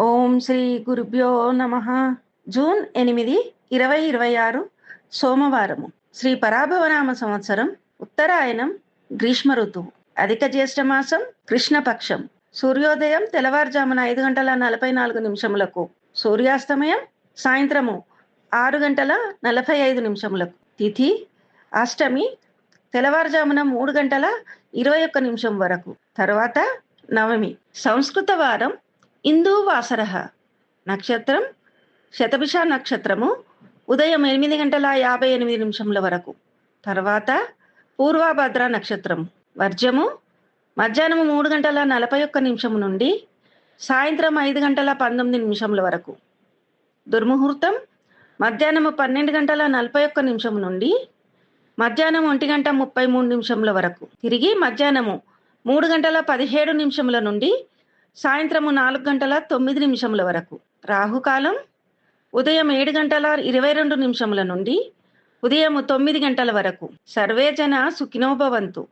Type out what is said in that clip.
ఓం శ్రీ గురుభ్యో నమ. జూన్ 8, 2026 సోమవారము. శ్రీ పరాభవనామ సంవత్సరం, ఉత్తరాయణం, గ్రీష్మ ఋతువు, అధిక జ్యేష్ఠమాసం, కృష్ణపక్షం. సూర్యోదయం తెల్లవారుజామున 5:44 సూర్యాస్తమయం సాయంత్రము 6:45. తిథి అష్టమి, తెల్లవారుజామున 3:21 వరకు. తర్వాత నవమి. సంస్కృత వారం ఇందూవాసర. నక్షత్రం శతభిష నక్షత్రము, ఉదయం 8:58 వరకు. తర్వాత పూర్వభద్ర నక్షత్రం. వర్జము మధ్యాహ్నం 3:41 నుండి సాయంత్రం 5:19 వరకు. దుర్ముహూర్తం మధ్యాహ్నం 12:41 నుండి మధ్యాహ్నం 1:33 వరకు. తిరిగి మధ్యాహ్నము 3:17 నుండి సాయంత్రము 4:09 వరకు. రాహుకాలం ఉదయం 7:22 నుండి ఉదయం 9 గంటల వరకు. సర్వే జన సుఖినో భవంతు.